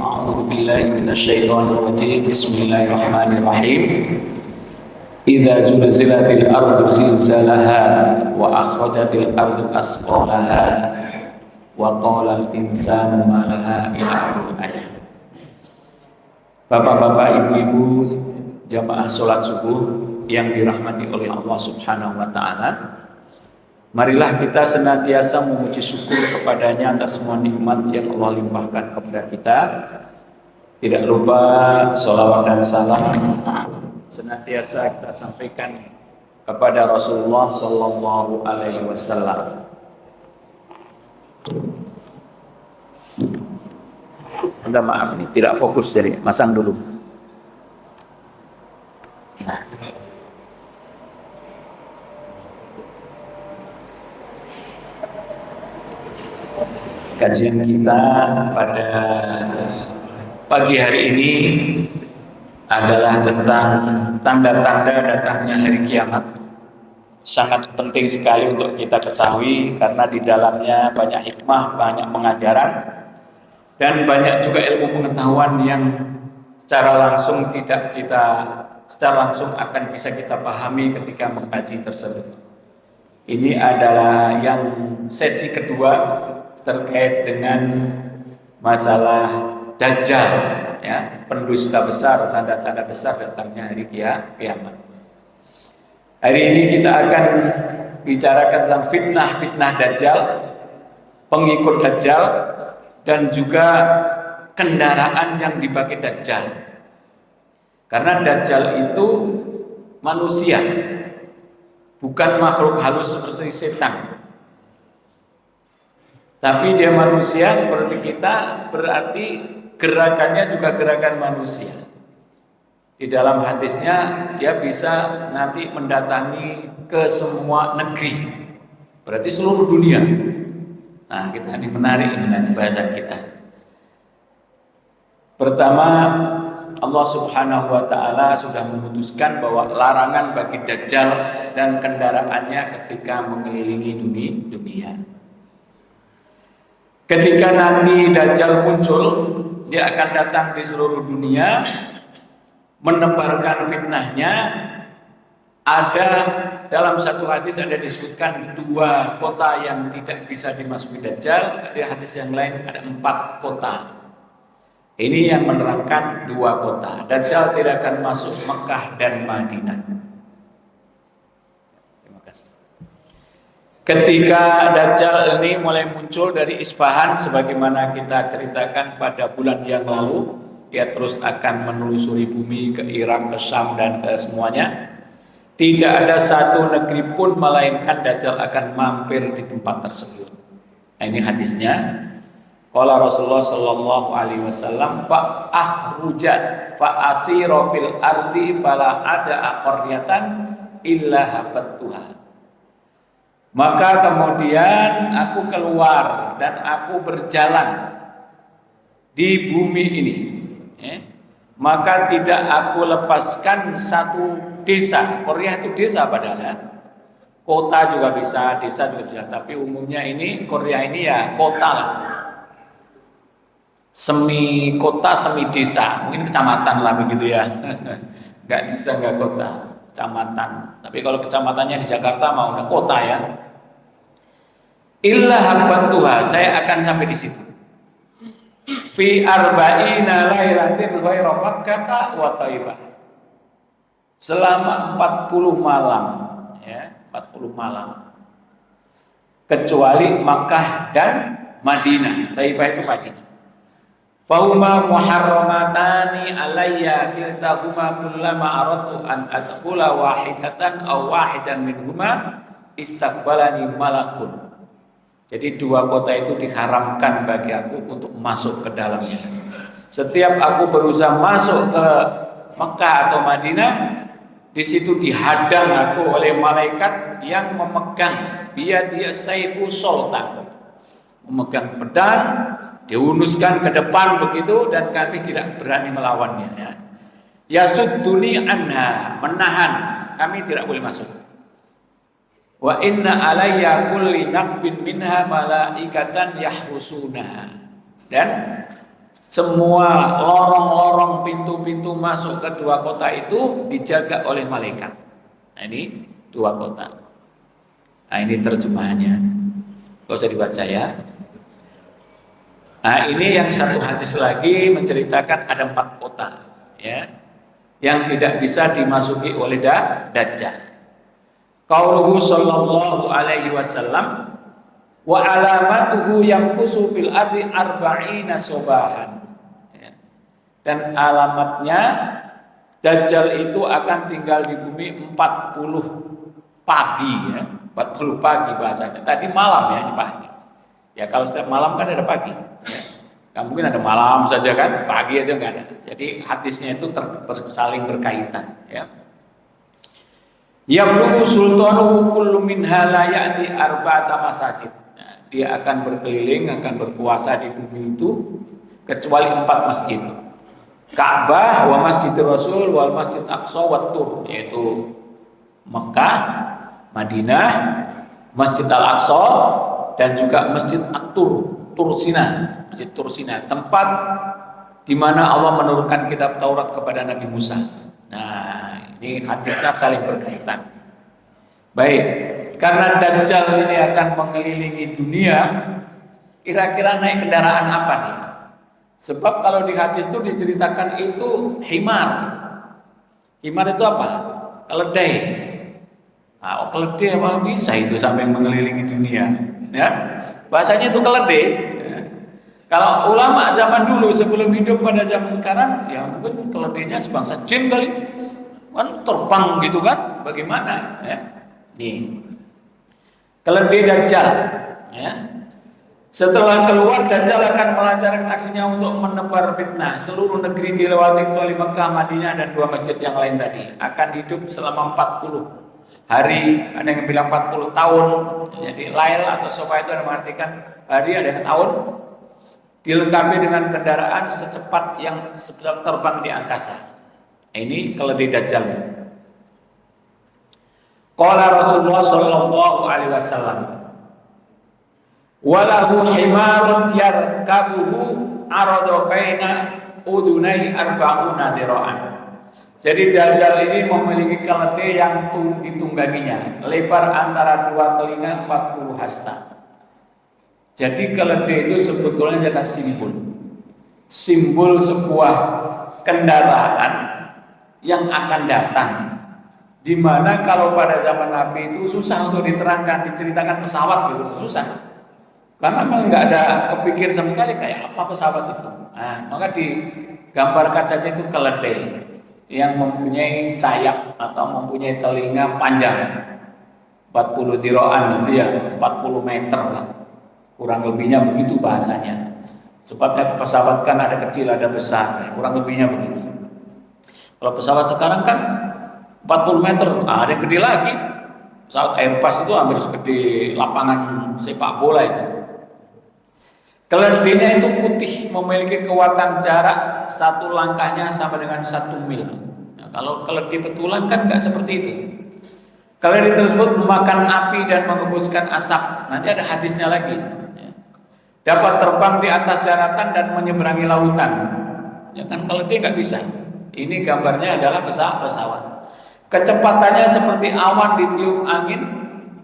A'udzu billahi minasyaitonir rajim. Bismillahirrahmanirrahim. Idza zulzilatil ardu zilzalaha wa akhrajatil ardu asqalaha wa qala al insanu ma laha ila akhir. Bapak-bapak, ibu-ibu, jamaah salat subuh yang dirahmati oleh Allah Subhanahu wa taala. Marilah kita senantiasa memuji syukur kepadanya atas semua nikmat yang Allah limpahkan kepada kita. Tidak lupa sholawat dan salam senantiasa kita sampaikan kepada Rasulullah Sallallahu Alaihi Wasallam. Minta maaf nih, tidak fokus, jadi masang dulu. Nah. Kajian kita pada pagi hari ini adalah tentang tanda-tanda datangnya hari kiamat. Sangat penting sekali untuk kita ketahui karena di dalamnya banyak hikmah, banyak pengajaran, dan banyak juga ilmu pengetahuan yang secara langsung akan bisa kita pahami ketika mengkaji tersebut. Ini adalah yang sesi kedua terkait dengan masalah Dajjal, ya, pendusta besar, tanda-tanda besar datangnya hari kiamat. Hari ini kita akan bicarakan tentang fitnah Dajjal, pengikut Dajjal, dan juga kendaraan yang dipakai Dajjal. Karena Dajjal itu manusia, bukan makhluk halus seperti setan. Tapi dia manusia seperti kita, berarti gerakannya juga gerakan manusia. Di dalam hadisnya dia bisa nanti mendatangi ke semua negeri, berarti seluruh dunia. Nah, kita ini menarik ini nanti bahasan kita. Pertama, Allah Subhanahu wa taala sudah memutuskan bahwa larangan bagi Dajjal dan kendaraannya ketika mengelilingi dunia. Ketika nanti Dajjal muncul, dia akan datang di seluruh dunia, menebarkan fitnahnya. Ada dalam satu hadis ada disebutkan 2 kota yang tidak bisa dimasuki Dajjal. Ada hadis yang lain ada 4 kota. Ini yang menerangkan 2 kota. Dajjal tidak akan masuk Mekah dan Madinah. Ketika Dajjal ini mulai muncul dari Isfahan, sebagaimana kita ceritakan pada bulan yang lalu, dia terus akan menelusuri bumi ke Irak, ke Syam, dan ke semuanya. Tidak ada satu negeri pun melainkan Dajjal akan mampir di tempat tersebut. Nah, ini hadisnya. Qala Rasulullah Sallallahu Alaihi Wasallam, fa akhruja fa asira fil ardi fala ada qaryatan illa habattuha. Maka kemudian aku keluar dan aku berjalan di bumi ini, maka tidak aku lepaskan satu desa. Qaryah itu desa padahal, ya. Kota juga bisa, desa juga bisa, tapi umumnya ini Qaryah ini ya kota lah, semi kota semi desa, mungkin kecamatan lah begitu ya. Enggak desa, enggak kota, kecamatan. Tapi kalau kecamatannya di Jakarta mau udah kota ya. Illa habbantuha, saya akan sampai di situ. Fi arba'ina lailatin ghaira Makkah wa Thaibah. Selama 40 malam, ya, 40 malam. Kecuali Makkah dan Madinah. Thaibah itu Madinah. Fahuma muharramatani alayya kiltahuma kullama aradtu an adkhula wahidatan aw wahidan minhuma istaqbalani malakun. Jadi 2 kota itu diharamkan bagi aku untuk masuk ke dalamnya. Setiap aku berusaha masuk ke Mekah atau Madinah, di situ dihadang aku oleh malaikat yang memegang biyadiya sayfu sultan, memegang pedang, dihunuskan ke depan begitu, dan kami tidak berani melawannya. Yasudduni anha, menahan, kami tidak boleh masuk. Wa inna alayya kulli naqbin minha malaikatan yahrusunaha. Dan semua lorong-lorong pintu-pintu masuk ke dua kota itu dijaga oleh malaikat. Nah, ini dua kota. Nah, ini terjemahannya. Gak usah dibaca ya. Nah, ini yang satu hadis lagi menceritakan ada 4 kota ya, yang tidak bisa dimasuki oleh Dajjal. Qauluhu sallallahu alaihi wasallam wa alamatuhu yanqusu fil ardi arba'ina sobahan. Dan alamatnya Dajjal itu akan tinggal di bumi 40 pagi ya, 40 pagi bahasanya. Tadi malam ya, ini pagi. Ya kalau setiap malam kan ada pagi. Ya. Gak mungkin ada malam saja kan, pagi aja nggak ada. Jadi hadisnya itu saling berkaitan. Ya. Yablugu sultanuhu kullu minha la ya'ti arba'ata masajid. Nah, dia akan berkeliling, akan berkuasa di bumi itu kecuali 4 masjid. Ka'bah wa Masjidil Rasul wal Masjid Aqsa wa Tur, yaitu Mekah, Madinah, Masjid Al-Aqsa dan juga Masjid At-Tur, Masjid Tur Sina, tempat di mana Allah menurunkan kitab Taurat kepada Nabi Musa. Nah, ini hadisnya saling berkaitan. Baik, karena Dajjal ini akan mengelilingi dunia, kira-kira naik kendaraan apa nih? Sebab kalau di hadis itu diceritakan itu himar. Himar itu apa? Keledai. Nah, keledai apa bisa itu sampai mengelilingi dunia? Ya, bahasanya itu keledai. Ya. Kalau ulama zaman dulu sebelum hidup pada zaman sekarang, ya mungkin keledainya sebangsa jin kali, kan terbang gitu kan? Bagaimana? Ya. Nih, keledai Dajjal. Ya. Setelah keluar, Dajjal akan melancarkan aksinya untuk menebar fitnah. Seluruh negeri dilewati kecuali Mekah, Madinah dan 2 masjid yang lain tadi. Akan hidup selama 40 hari, ada yang bilang 40 tahun. Jadi lail atau sofa itu ada mengartikan hari, ada yang tahun. Dilengkapi dengan kendaraan secepat yang sedang terbang di angkasa. Ini keledai Dajjal. Qala Rasulullah sallallahu alaihi wasallam, walahu himarun yarkabuhu arada baina udunai arba'una dira'an. Jadi Dajjal ini memiliki keledai yang ditungganginya, lebar antara 2 telinga 40 hasta. Jadi keledai itu sebetulnya adalah simbol sebuah kendaraan yang akan datang, di mana kalau pada zaman Nabi itu susah untuk diterangkan, diceritakan pesawat gitu, susah. Karena memang nggak ada kepikir sama sekali kayak apa pesawat itu. Nah, maka digambarkan saja itu keledai yang mempunyai sayap atau mempunyai telinga panjang 40 diroan itu ya 40 meter lah. Kurang lebihnya begitu bahasanya. Sebabnya pesawat kan ada kecil ada besar, kurang lebihnya begitu. Kalau pesawat sekarang kan 40 meter, ada yang gede lagi. Pesawat Airbus itu hampir segede lapangan sepak bola itu. Keledainya itu putih, memiliki kekuatan jarak 1 langkahnya sama dengan 1 mil. Nah, kalau keledai betulan kan nggak seperti itu. Keledai tersebut memakan api dan mengembuskan asap. Nanti ada hadisnya lagi. Dapat terbang di atas daratan dan menyeberangi lautan. Ya kan keledai nggak bisa. Ini gambarnya adalah pesawat. Kecepatannya seperti awan ditiup angin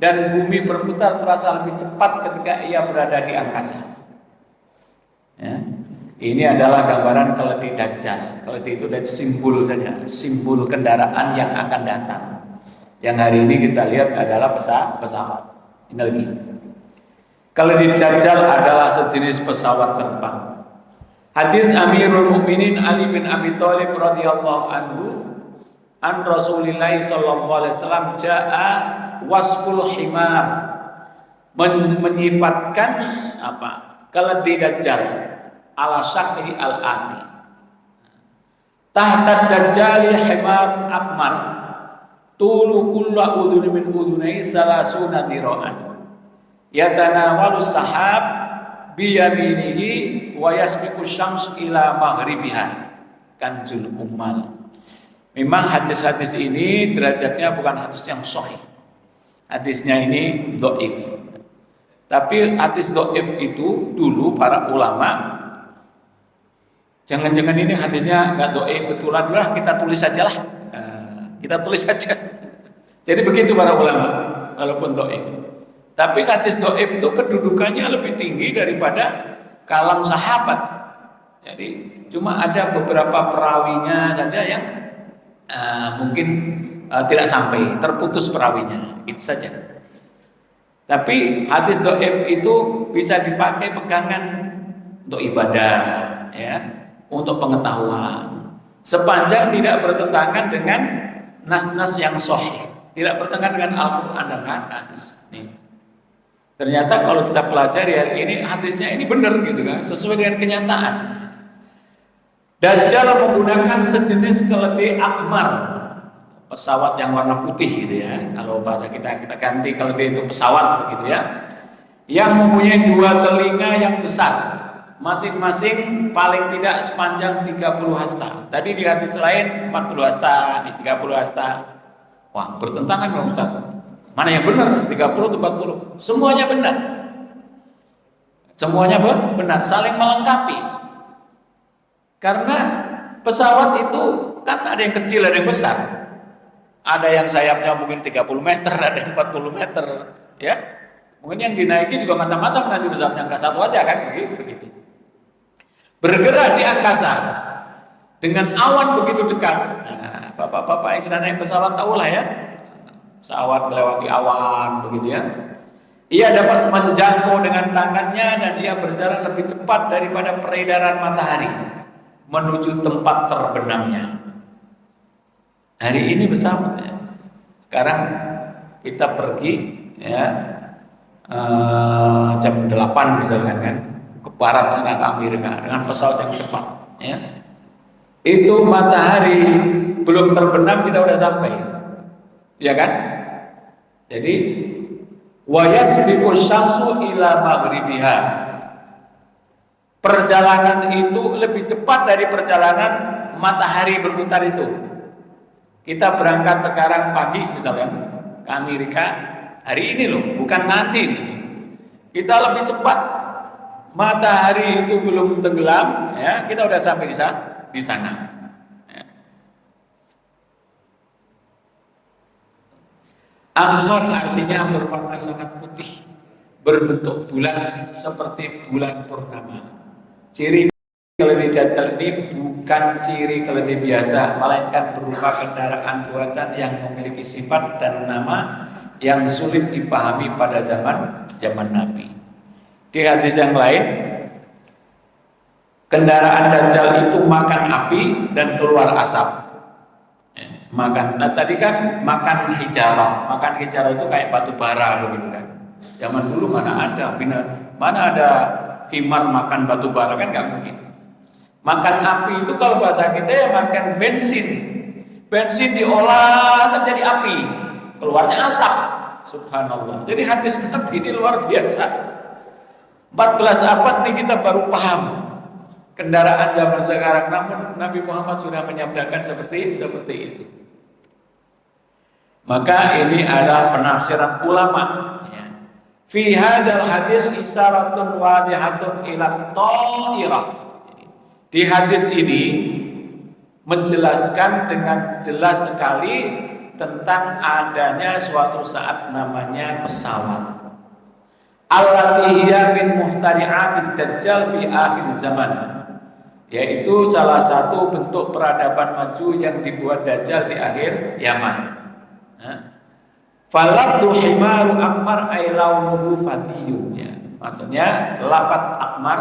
dan bumi berputar terasa lebih cepat ketika ia berada di angkasa. Ya. Ini adalah gambaran keledai Dajjal. Keledai itu dari simbol saja, simbol kendaraan yang akan datang. Yang hari ini kita lihat adalah pesawat. Ini lagi. Keledai Dajjal adalah sejenis pesawat terbang. Hadis Amirul Mukminin Ali bin Abi Thalib radhiyallahu anhu an Rasulillah sallallahu alaihi wasallam jaa wasful himar, menyifatkan apa? Keledai Dajjal ala syakli al-ati. Tahta Dajjali himar akmar tulu kulla udun min udunai salasuna dira'an yatanawalu sahab biyaminihi wa yasbiqu syams ila maghribiha kanjul ummal. Memang hadis-hadis ini derajatnya bukan hadis yang sahih. Hadisnya ini dhaif. Tapi hadis dhaif itu dulu para ulama Jangan-jangan ini hadisnya nggak dhaif betulan lah, kita tulis saja lah. Kita tulis saja. Jadi begitu para ulama, walaupun dhaif. Tapi hadis dhaif itu kedudukannya lebih tinggi daripada kalam sahabat. Jadi cuma ada beberapa perawinya saja yang mungkin tidak sampai, terputus perawinya, itu saja. Tapi hadis dhaif itu bisa dipakai pegangan untuk ibadah, ya, untuk pengetahuan, sepanjang tidak bertentangan dengan nas-nas yang sahih, tidak bertentangan dengan Al-Quran dan hadis. Nih. Ternyata kalau kita pelajari hari ini hadisnya ini benar gitu kan, sesuai dengan kenyataan. Dajjal menggunakan sejenis keledai akmar, pesawat yang warna putih gitu ya. Kalau bahasa kita ganti keledai itu pesawat begitu ya. Yang mempunyai 2 telinga yang besar, masing-masing paling tidak sepanjang 30 hasta. Tadi di hadis lain 40 hasta, di 30 hasta. Wah, bertentangan dong Ustaz. Mana yang benar? 30 atau 40? Semuanya benar. Semuanya benar, saling melengkapi. Karena pesawat itu kan ada yang kecil, ada yang besar. Ada yang sayapnya mungkin 30 meter, ada yang 40 meter, ya. Mungkin yang dinaiki juga macam-macam nanti besarnya, enggak satu aja kan, begitu. Bergerak di angkasa dengan awan begitu dekat. Nah, bapak-bapak yang sudah naik pesawat tahulah ya. Pesawat melewati awan begitu ya. Ia dapat menjangkau dengan tangannya dan ia berjalan lebih cepat daripada peredaran matahari menuju tempat terbenamnya. Hari ini pesawat ya. Sekarang kita pergi ya jam 8 misalkan kan ke barat sana ke Amerika dengan pesawat yang cepat ya. Itu matahari belum terbenam kita udah sampai. Ya kan? Jadi wa yasbiqu syamsu ila maghribiha. Perjalanan itu lebih cepat dari perjalanan matahari berputar itu. Kita berangkat sekarang pagi misalnya ke Amerika hari ini loh, bukan nanti. Kita lebih cepat. Matahari itu belum tenggelam, ya, kita udah sampai di sana. Ahmar artinya berwarna sangat putih, berbentuk bulan seperti bulan purnama. Ciri keledai Dajjal ini bukan ciri keledai biasa, melainkan berupa kendaraan buatan yang memiliki sifat dan nama yang sulit dipahami pada zaman Nabi. Di hadis yang lain, kendaraan Dajjal itu makan api dan keluar asap. Makan. Nah tadi kan makan hijarah. Makan hijarah itu kayak batu bara begitu kan. Zaman dulu mana ada himar makan batu bara kan nggak mungkin. Makan api itu kalau bahasa kita ya makan bensin. Bensin diolah terjadi api, keluarnya asap. Subhanallah. Jadi hadis Nabi ini luar biasa. 14 abad nih kita baru paham kendaraan zaman sekarang, namun Nabi Muhammad sudah menyabdakan seperti itu. Maka ini adalah penafsiran ulama. Fi hadzal hadis isyaratun wadihatun ila ta'irah. Di hadis ini menjelaskan dengan jelas sekali tentang adanya suatu saat namanya pesawat. Allati hiya min muhtari'atid dajjal fi akhir zaman. Yaitu salah satu bentuk peradaban maju yang dibuat Dajjal di akhir Yaman. Falatu himaru akmar ay launuhu fadiyun ya. Maksudnya lafaz akmar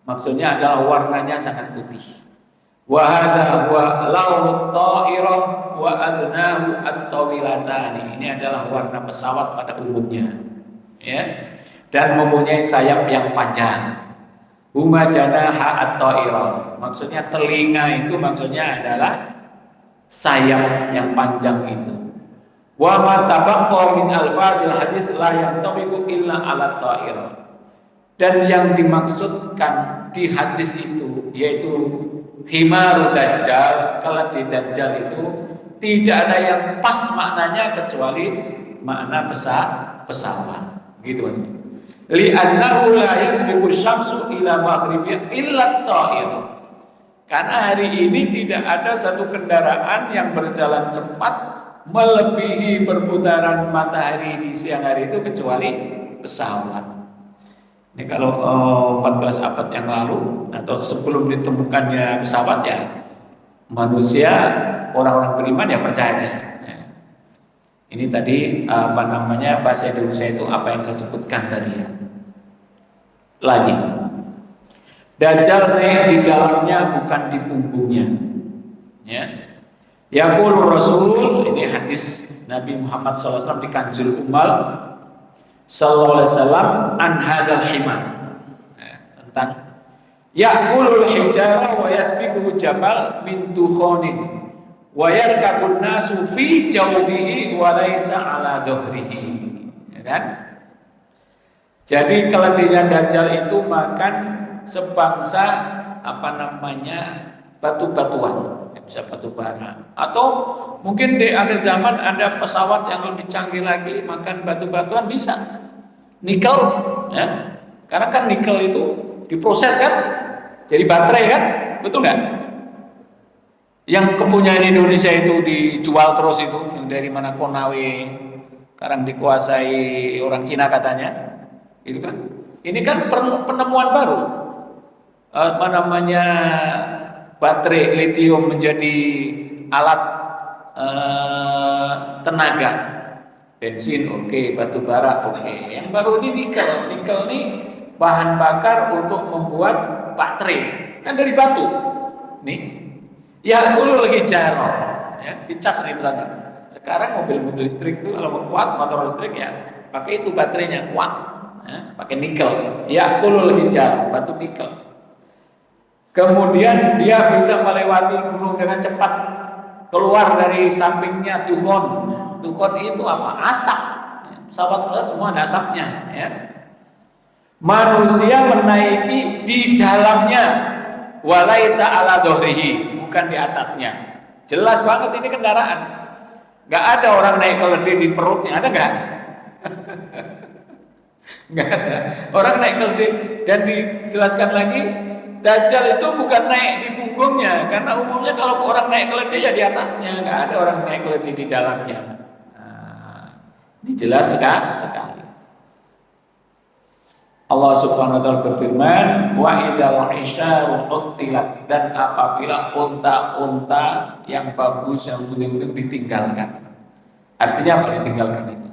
maksudnya adalah warnanya sangat putih. Wa hadza huwa launut ta'irah wa adnahu at-tawilatani. Ini adalah warna pesawat pada umumnya. Ya. Dan mempunyai sayap yang panjang. Huma janaha at-ta'irah. Maksudnya telinga itu maksudnya adalah sayap yang panjang itu. Wa ma tabaqqa min alfadil hadis la yantabiqu illa ala ta'irah. Dan yang dimaksudkan di hadis itu yaitu himar dajjal, keledai dajjal itu tidak ada yang pas maknanya kecuali makna pesawat. Gitu maksudnya. Li'annahu la yasbiqu syamsu ila maghribiha illa ta'irah. Karena hari ini tidak ada satu kendaraan yang berjalan cepat melebihi perputaran matahari di siang hari itu kecuali pesawat. Ini kalau 14 abad yang lalu atau sebelum ditemukannya pesawat ya, manusia, orang-orang beriman ya percaya aja. Ini tadi bahasa Indonesia itu apa yang saya sebutkan tadi ya. Lagi, Dajjal naik di dalamnya bukan di punggungnya. Ya. Yaqulu Rasul, ini hadis Nabi Muhammad SAW di Kanzul Ummal sallallahu alaihi wasallam an hadzal himar. Tentang yaqulul hijara wa yasbiquhu jabal min dukhanin wa yarkabun nasu fi jawbihi wa laysa ala dhahrihi. Ya kan? Jadi keledainya Dajjal itu makan sebangsa batu-batuan, bisa batu bara, atau mungkin di akhir zaman ada pesawat yang lebih canggih lagi makan batu-batuan, bisa nikel, ya, karena kan nikel itu diproses kan, jadi baterai kan, betul nggak? Yang kepunyaan Indonesia itu dijual terus itu, yang dari mana Konawe, sekarang dikuasai orang Cina katanya. Itu kan, ini kan penemuan baru, baterai litium menjadi alat tenaga, bensin oke, batu bara oke. Yang baru ini nikel ini bahan bakar untuk membuat baterai, kan dari batu. Nih, ya dulu lagi jaro, ya dicas nih misalnya. Sekarang mobil-mobil listrik itu kalau mau kuat, motor listrik ya pakai itu baterainya kuat. Ya, pakai nikel, ya kulul hijar, batu nikel. Kemudian dia bisa melewati gunung dengan cepat, keluar dari sampingnya dukhon. Dukhon itu apa? Asap. Pesawat semua ada asapnya. Ya. Manusia menaiki di dalamnya, walaisa ala dohrihi, bukan di atasnya. Jelas banget ini kendaraan. Gak ada orang naik keledai di perutnya, ada nggak? Nggak ada. Orang naik keledai, dan dijelaskan lagi, Dajjal itu bukan naik di punggungnya, karena umumnya kalau orang naik keledai ya di atasnya, nggak ada orang naik keledai di dalamnya. Nah, ini jelas sekali. Allah Subhanahu wa taala berfirman, wa idzal isyaru qutilat, dan apabila unta-unta yang bagus yang kuning-kuning ditinggalkan. Artinya apa ditinggalkan itu?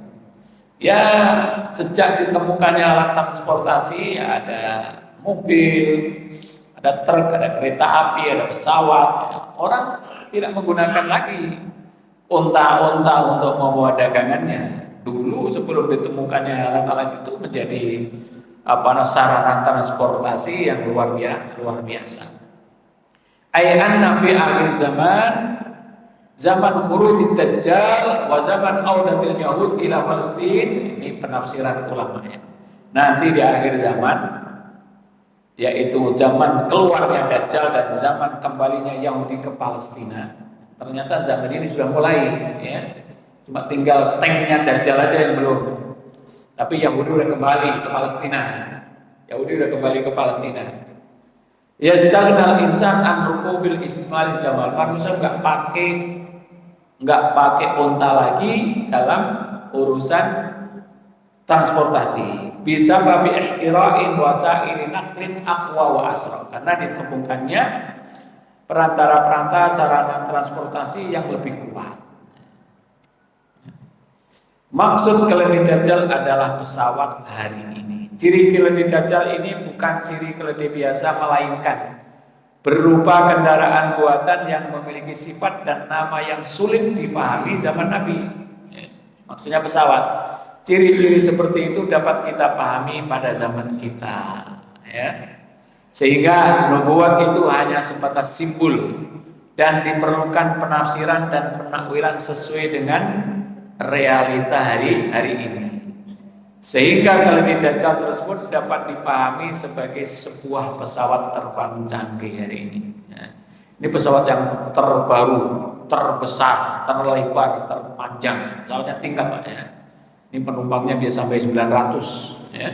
Ya, sejak ditemukannya alat transportasi, ya ada mobil, ada truk, ada kereta api, ada pesawat, ya. Orang tidak menggunakan lagi unta-unta untuk membawa dagangannya. Dulu sebelum ditemukannya alat-alat itu menjadi sarana transportasi yang luar biasa. Ay'anna fi akhir zaman khurujid Dajjal wa zaman audatil Yahud ila Palestin. Ini penafsiran ulamanya. Nanti di akhir zaman, yaitu zaman keluarnya Dajjal dan zaman kembalinya Yahudi ke Palestina. Ternyata zaman ini sudah mulai, ya. Cuma tinggal tanknya Dajjal aja yang belum. Tapi Yahudi udah kembali ke Palestina. Ya, sedangkan insan amruku bil ismal jamal. Manusia nggak pakai unta lagi dalam urusan transportasi. Bisa babi ihtira'in wasaili naqlin aqwa wa asra, karena ditemukannya perantara sarana transportasi yang lebih kuat. Maksud keledai Dajjal adalah pesawat hari ini. Ciri keledai Dajjal ini bukan ciri keledai biasa, melainkan berupa kendaraan buatan yang memiliki sifat dan nama yang sulit dipahami zaman Nabi. Maksudnya pesawat. Ciri-ciri seperti itu dapat kita pahami pada zaman kita, ya. Sehingga nubuat itu hanya sebatas simbol dan diperlukan penafsiran dan penakwilan sesuai dengan realita hari ini. Sehingga keledai Dajjal tersebut dapat dipahami sebagai sebuah pesawat terbang canggih hari ini. Ini pesawat yang terbaru, terbesar, terlebar, terpanjang. Pesawatnya tingkat, Pak, ya. Ini penumpangnya bisa sampai 900, ya.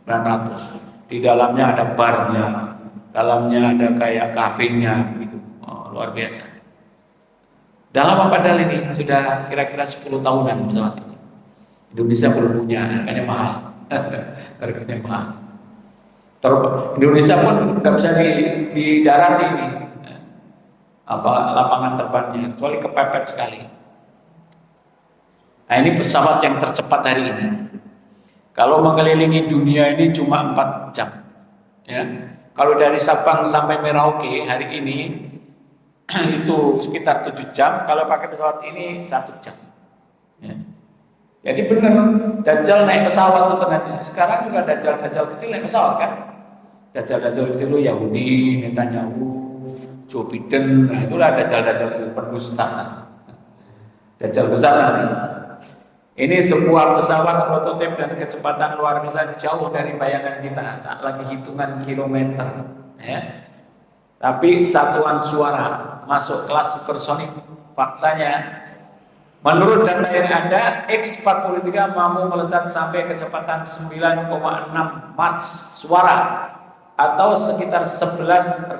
900. Di dalamnya ada barnya, dalamnya ada kayak kafenya gitu. luar biasa. Dalam apa padahal ini sudah kira-kira 10 tahunan pesawat ini. Indonesia belum punya, harganya mahal. Harganya mahal. Indonesia pun nggak bisa di darat ini, lapangan terbangnya, kecuali kepepet sekali. Nah, ini pesawat yang tercepat hari ini. Kalau mengelilingi dunia ini cuma 4 jam. Ya. Kalau dari Sabang sampai Merauke hari ini itu sekitar 7 jam. Kalau pakai pesawat ini 1 jam. Ya. Jadi benar, Dajjal naik pesawat itu ternyata. Sekarang juga Dajjal kecil naik pesawat kan? Dajjal kecil itu Yahudi, Netanyahu, Joe Biden. Nah, itulah Dajjal pendusta. Dajjal besar nanti. Ini sebuah pesawat prototip dan kecepatan luar biasa jauh dari bayangan kita, tak lagi hitungan kilometer, ya. Tapi satuan suara masuk kelas supersonik. Faktanya, menurut data yang ada, X-43 mampu melesat sampai kecepatan 9,6 Mach suara atau sekitar 11.000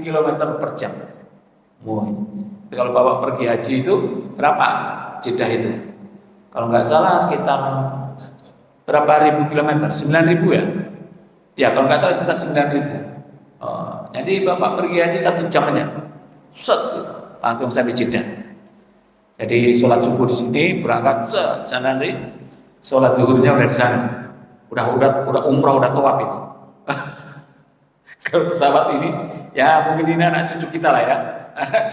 km per jam. Kalau Bapak pergi haji itu berapa Jeddah itu? Kalau nggak salah sekitar berapa ribu kilometer? 9.000 ya? Ya kalau nggak salah sekitar 9.000. Jadi Bapak pergi haji 1 jam aja, langsung sampai Jeddah. Jadi sholat subuh di sini, berangkat sana nanti sholat zuhurnya udah di sana. Udah umrah, udah tawaf itu. Kalau pesawat ini, ya mungkin ini anak cucu kita lah ya, anak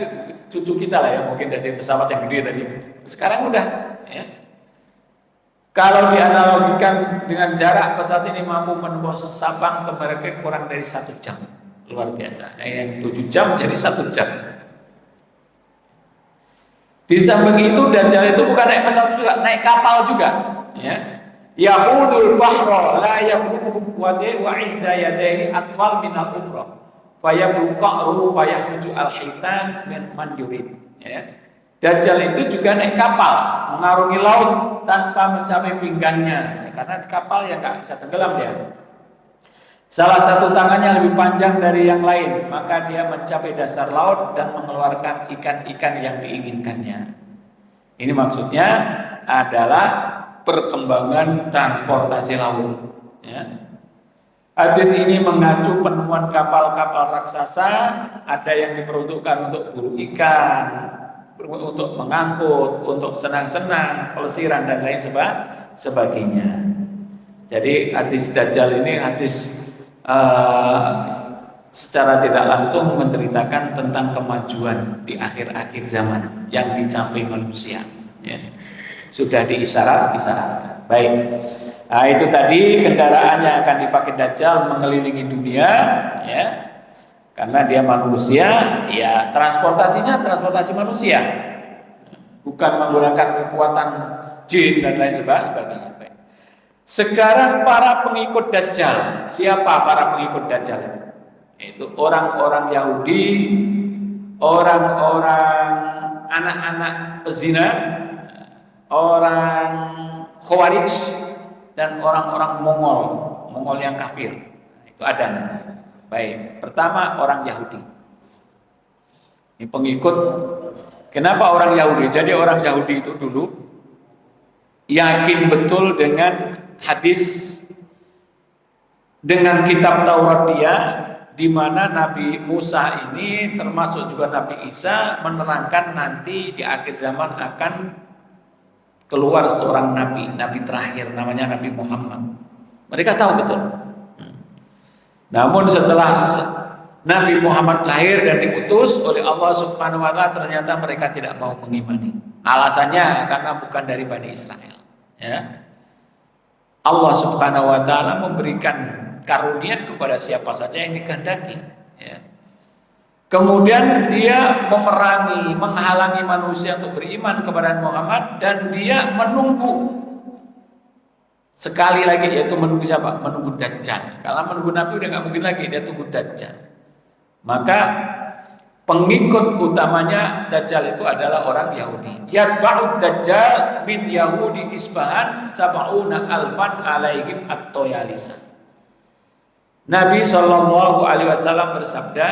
cucu kita lah ya, mungkin dari pesawat yang gede tadi. Sekarang udah, ya. Kalau dianalogikan dengan jarak pesawat ini mampu menembus Sabang ke Merauke kurang dari 1 jam, luar biasa. Nah, yang 7 jam jadi 1 jam. Di samping itu Dajjal itu bukan naik pesawat juga, naik kapal juga. Ya. Yahudul bahra la yabluhu wa ihda yadayhi atwal min al-umrah. Fayabluqa'ru fayakhruju al-hitan min man yurid. Ya. Dajjal itu juga naik kapal, mengarungi laut tanpa mencapai pinggangnya, karena kapal ya nggak bisa tenggelam dia. Salah satu tangannya lebih panjang dari yang lain, maka dia mencapai dasar laut dan mengeluarkan ikan-ikan yang diinginkannya. Ini maksudnya adalah perkembangan transportasi laut. Ya. Hadis ini mengacu penemuan kapal-kapal raksasa, ada yang diperuntukkan untuk buru ikan, untuk mengangkut, untuk senang-senang, pelesiran dan lain sebagainya. Jadi hadis Dajjal ini hadis secara tidak langsung menceritakan tentang kemajuan di akhir-akhir zaman yang dicapai manusia. Ya. Sudah diisyarat. Baik. Nah, itu tadi kendaraan yang akan dipakai Dajjal mengelilingi dunia, ya. Karena dia manusia, ya transportasinya transportasi manusia, bukan menggunakan kekuatan jin dan lain sebagainya. Sekarang para pengikut Dajjal, siapa para pengikut Dajjal? Itu orang-orang Yahudi, orang-orang anak-anak pezina, orang Khawarij, dan orang-orang Mongol yang kafir. Itu ada nanti. Baik, pertama orang Yahudi. Ini pengikut. Kenapa orang Yahudi? Jadi orang Yahudi itu dulu yakin betul dengan hadis, dengan kitab Taurat dia, di mana Nabi Musa ini termasuk juga Nabi Isa menerangkan nanti di akhir zaman akan keluar seorang nabi terakhir namanya Nabi Muhammad. Mereka tahu betul. Namun setelah Nabi Muhammad lahir dan diutus oleh Allah Subhanahu wa taala, ternyata mereka tidak mau mengimani. Alasannya karena bukan dari Bani Israel. Ya. Allah Subhanahu wa taala memberikan karunia kepada siapa saja yang dikehendaki. Ya. Kemudian dia menghalangi manusia untuk beriman kepada Muhammad, dan dia menunggu sekali lagi, yaitu menunggu siapa? Menunggu Dajjal. Kalau menunggu Nabi udah nggak mungkin lagi, dia tunggu Dajjal. Maka pengikut utamanya Dajjal itu adalah orang Yahudi. Yatba'ud Dajjal min Yahudi Isbahan sab'una alfan alaihim at-Toyalisa. Nabi Shallallahu Alaihi Wasallam bersabda,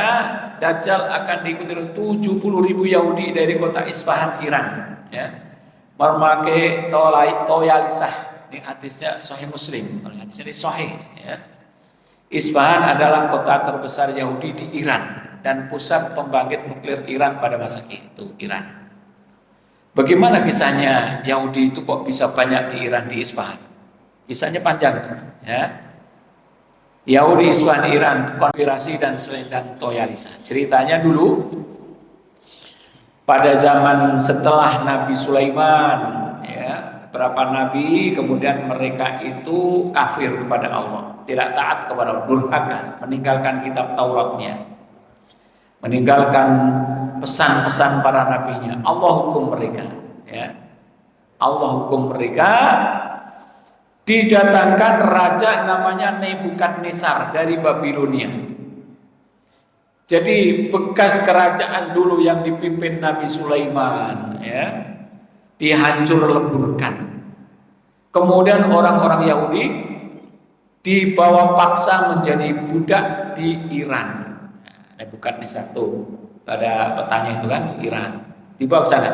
Dajjal akan diikuti oleh 70.000 Yahudi dari kota Isfahan, Iran. Ya, memakai toyalisah. Ini hadisnya Sahih Muslim. Hadisnya ini Sahih. Ya. Isfahan adalah kota terbesar Yahudi di Iran dan pusat pembangkit nuklir Iran pada masa itu, Iran. Bagaimana kisahnya Yahudi itu kok bisa banyak di Iran, di Isfahan? Kisahnya panjang. Ya. Yahudi Isfahan Iran, konspirasi dan selendang toyalisah. Ceritanya dulu pada zaman setelah Nabi Sulaiman, ya, beberapa nabi kemudian mereka itu kafir kepada Allah, tidak taat kepada Allah, durhaka, meninggalkan kitab Tauratnya, meninggalkan pesan-pesan para nabinya. Allah hukum mereka, ya. Allah hukum mereka. Didatangkan raja namanya Nebukadnezar dari Babilonia. Jadi bekas kerajaan dulu yang dipimpin Nabi Sulaiman, ya, dihancur leburkan. Kemudian orang-orang Yahudi dibawa paksa menjadi budak di Iran. Nebukadnezar itu ada petanya itu kan, di Iran, dibawa ke sana.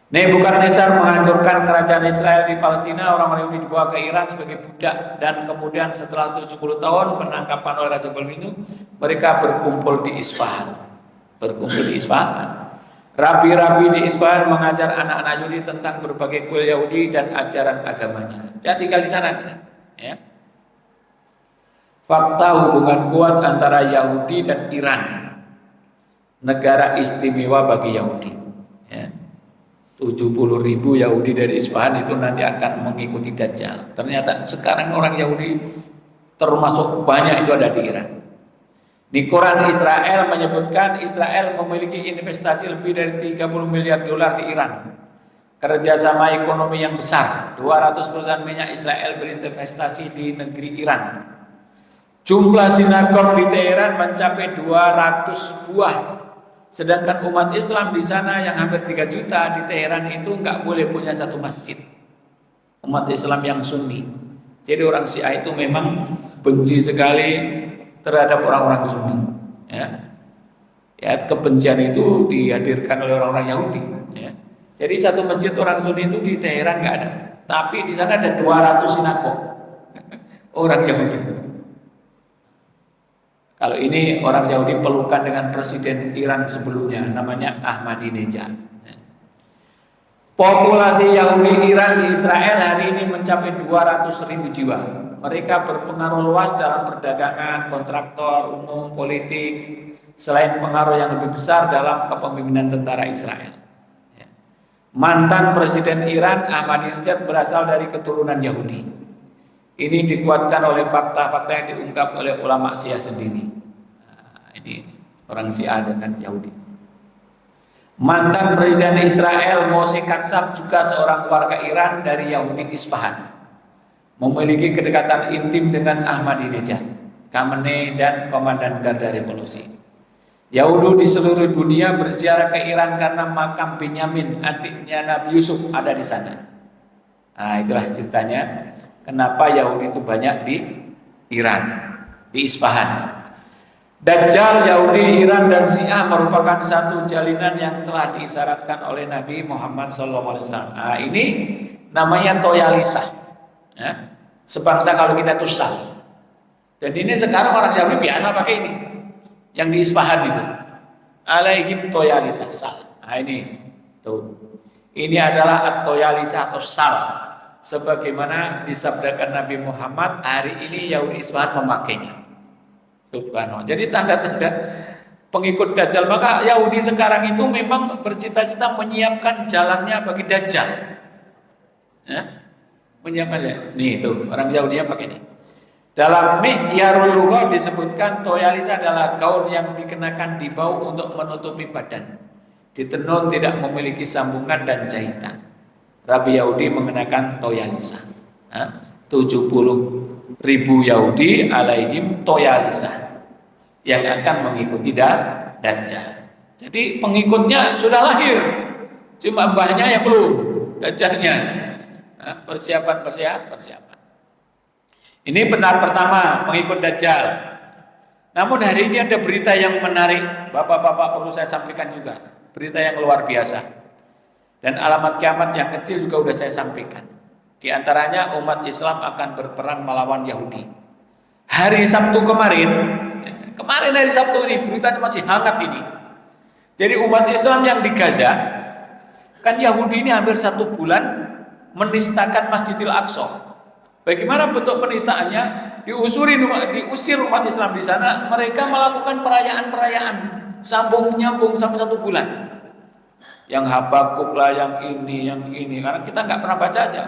Nebukadnezar menghancurkan kerajaan Israel di Palestina, orang-orang Yahudi dibawa ke Iran sebagai budak, dan kemudian setelah 70 tahun penangkapan oleh Raja Babylon itu, mereka berkumpul di Isfahan. Rabi-rabi di Isfahan mengajar anak-anak Yahudi tentang berbagai kuil Yahudi dan ajaran agamanya. Dia tinggal di sana, ya. Fakta hubungan kuat antara Yahudi dan Iran, negara istimewa bagi Yahudi. Ya. 70.000 Yahudi dari Isfahan itu nanti akan mengikuti Dajjal. Ternyata sekarang orang Yahudi termasuk banyak itu ada di Iran. Di Quran Israel menyebutkan Israel memiliki investasi lebih dari 30 miliar dolar di Iran. Kerjasama ekonomi yang besar. 200 perusahaan minyak Israel berinvestasi di negeri Iran. Jumlah sinagog di Teheran mencapai 200 buah. Sedangkan umat Islam di sana yang hampir 3 juta di Teheran itu nggak boleh punya satu masjid. Umat Islam yang Sunni. Jadi orang Syiah itu memang benci sekali terhadap orang-orang Sunni. Ya, kebencian itu dihadirkan oleh orang-orang Yahudi. Ya. Jadi satu masjid orang Sunni itu di Teheran nggak ada, tapi di sana ada 200 sinagog orang Yahudi. Kalau ini orang Yahudi pelukan dengan presiden Iran sebelumnya, namanya Ahmadinejad. Populasi Yahudi Iran di Israel hari ini mencapai 200.000 jiwa. Mereka berpengaruh luas dalam perdagangan, kontraktor, umum, politik, selain pengaruh yang lebih besar dalam kepemimpinan tentara Israel. Mantan presiden Iran Ahmadinejad berasal dari keturunan Yahudi. Ini dikuatkan oleh fakta-fakta yang diungkap oleh ulama Syiah sendiri. Nah, ini orang Syiah dengan Yahudi. Mantan presiden Israel Moshe Katsav juga seorang warga Iran dari Yahudi Isfahan. Memiliki kedekatan intim dengan Ahmadinejad, Khamenei, dan komandan Garda Revolusi. Yahudi di seluruh dunia berziarah ke Iran karena makam Benyamin, adiknya Nabi Yusuf, ada di sana. Nah, itulah ceritanya. Kenapa Yahudi itu banyak di Iran, di Isfahan. Dajjal, Yahudi, Iran, dan Syiah merupakan satu jalinan yang telah diisyaratkan oleh Nabi Muhammad SAW. Nah, ini namanya toyalisah. Ya. Sebangsa kalau kita itu sal. Dan ini sekarang orang Yahudi biasa pakai ini. Yang di Isfahan itu. Alaihim toyalisah sal. Nah, ini tuh. Ini adalah at-toyalisah atau sal. Sebagaimana disabdakan Nabi Muhammad, hari ini Yahudi Isfahan memakainya. Subhanallah. Jadi tanda-tanda pengikut Dajjal. Maka Yahudi sekarang itu memang bercita-cita menyiapkan jalannya bagi Dajjal. Ya? Menyiapkan. Nih itu orang Yahudinya pakai ini. Dalam Mi'yarul Lughah disebutkan toyalis adalah gaun yang dikenakan di bau untuk menutupi badan. Ditenun tidak memiliki sambungan dan jahitan. Rabi Yahudi mengenakan toyalisah. 70.000 Yahudi alaihim toyalisah yang akan mengikuti Dajjal. Jadi pengikutnya sudah lahir, cuma mbahnya yang belum, Dajjalnya. Persiapan. Ini benar pertama, pengikut Dajjal. Namun hari ini ada berita yang menarik, Bapak-bapak perlu saya sampaikan juga. Berita yang luar biasa. Dan alamat kiamat yang kecil juga sudah saya sampaikan. Di antaranya umat Islam akan berperang melawan Yahudi. Hari Sabtu kemarin hari Sabtu ini, beritanya masih hangat ini. Jadi umat Islam yang di Gaza, kan Yahudi ini hampir 1 bulan menistakan Masjidil Aqsa. Bagaimana bentuk penistaannya? Diusir umat Islam di sana, mereka melakukan perayaan-perayaan sambung nyambung sampai 1 bulan. Yang Habakuk lah, yang ini, karena kita nggak pernah baca aja.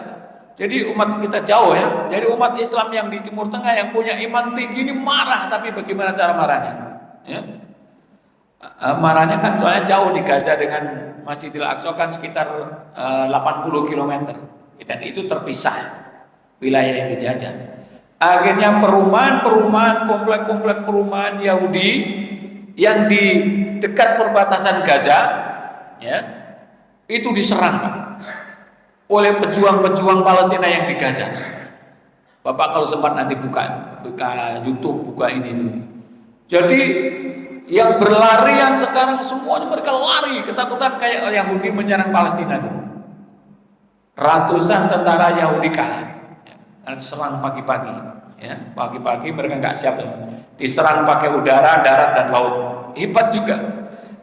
Jadi umat kita jauh ya. Jadi umat Islam yang di Timur Tengah yang punya iman tinggi ini marah, tapi bagaimana cara marahnya? Ya. Marahnya kan soalnya jauh di Gaza dengan Masjidil Aqsa kan sekitar 80 km. Dan itu terpisah wilayah yang dijajah. Akhirnya perumahan, komplek-komplek perumahan Yahudi yang di dekat perbatasan Gaza, ya, itu diserang oleh pejuang-pejuang Palestina yang di Gaza. Bapak kalau sempat nanti buka YouTube, buka ini. Jadi yang berlarian sekarang semuanya mereka lari ketakutan kayak Yahudi menyerang Palestina. Ratusan tentara Yahudi kalah. Serang pagi-pagi, ya, pagi-pagi mereka nggak siap, diserang pakai udara, darat dan laut. Hebat juga.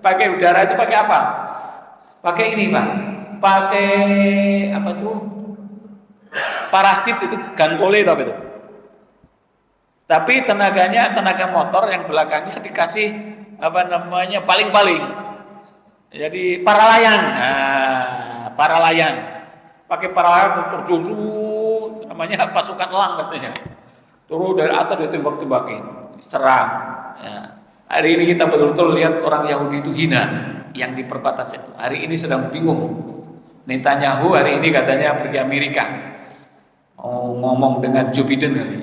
Pakai udara itu pakai apa? Pakai ini Pak. Pakai apa tuh? Parasit itu, gantole itu apa itu? Tapi tenaganya tenaga motor yang belakangnya dikasih apa namanya paling-paling. Jadi paralayang. Nah, paralayang. Pakai paralayang terjun, namanya pasukan elang katanya. Turun dari atas ditembak-tembakin, serang. Ya. Hari ini kita betul-betul lihat orang Yahudi itu hina yang di perbatasan itu. Hari ini sedang bingung. Netanyahu hari ini katanya pergi Amerika, ngomong dengan Joe Biden ini.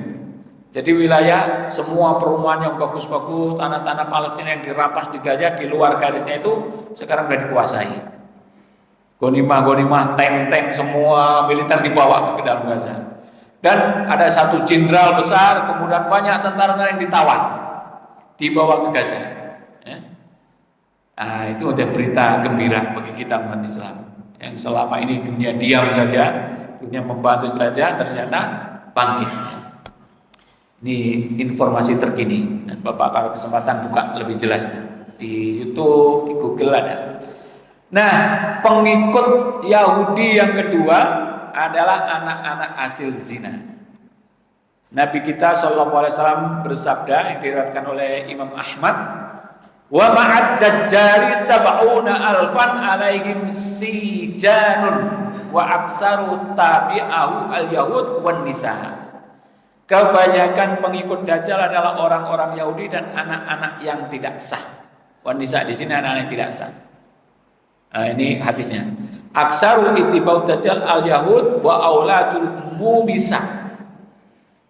Jadi wilayah semua perumahan yang bagus-bagus, tanah-tanah Palestina yang dirampas di Gaza di luar garisnya itu sekarang sudah dikuasai. Gonimah, tank-tank semua militer dibawa ke dalam Gaza. Dan ada satu jenderal besar, kemudian banyak tentara yang ditawan, dibawa ke Gaza. Ya. Nah, itu ada berita gembira bagi kita umat Islam. Yang selama ini dunia diam saja, dunia membantu saja, ternyata bangkit. Ini informasi terkini. Dan Bapak kalau kesempatan buka lebih jelas tuh. Di YouTube, di Google ada. Nah, pengikut Yahudi yang kedua adalah anak-anak hasil zina. Nabi kita SAW bersabda yang diriwayatkan oleh Imam Ahmad, wa ma'ad dajjali sab'una alfan alaihim sijanun wa aksaru tabi'ahu al-yahud wan nisa. Kebanyakan pengikut Dajjal adalah orang-orang Yahudi dan anak-anak yang tidak sah. Wan nisa di sini anak-anak yang tidak sah. Nah, ini hadisnya. Aksaru ittiba'ud Dajjal al-yahud wa auladul mubisa.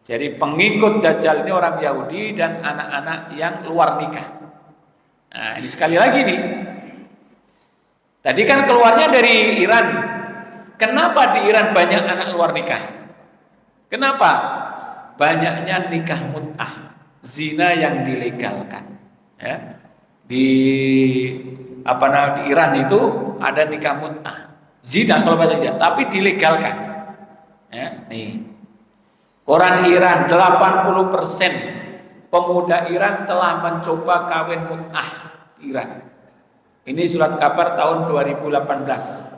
Jadi pengikut Dajjal ini orang Yahudi dan anak-anak yang luar nikah. Nah, ini sekali lagi nih. Tadi kan keluarnya dari Iran. Kenapa di Iran banyak anak luar nikah? Kenapa? Banyaknya nikah mut'ah, zina yang dilegalkan. Ya. Di Iran itu ada nikah mut'ah, zina kalau bahasa Indonesia, tapi dilegalkan. Ya, nih. Orang Iran 80% pemuda Iran telah mencoba kawin mut'ah di Iran. Ini surat kabar tahun 2018.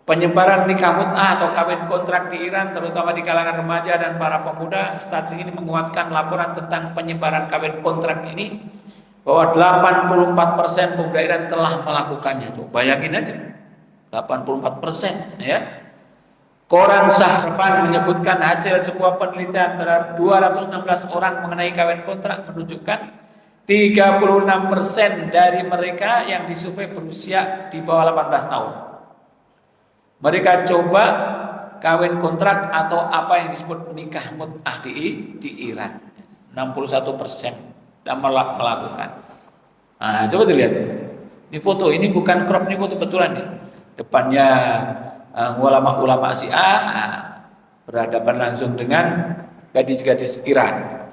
Penyebaran nikah mut'ah atau kawin kontrak di Iran terutama di kalangan remaja dan para pemuda, statistik ini menguatkan laporan tentang penyebaran kawin kontrak ini bahwa 84% pemuda Iran telah melakukannya. Coba bayangin aja. 84% ya. Koran Sahrafan menyebutkan hasil sebuah penelitian terhadap 216 orang mengenai kawin kontrak menunjukkan 36% dari mereka yang disurvei berusia di bawah 18 tahun. Mereka coba kawin kontrak atau apa yang disebut nikah mut'ah di Iran. 61% dan melakukan. Nah, coba dilihat. Ini foto, ini bukan crop, ini foto betulan nih. Depannya ulama-ulama Syiah berhadapan langsung dengan gadis-gadis Iran.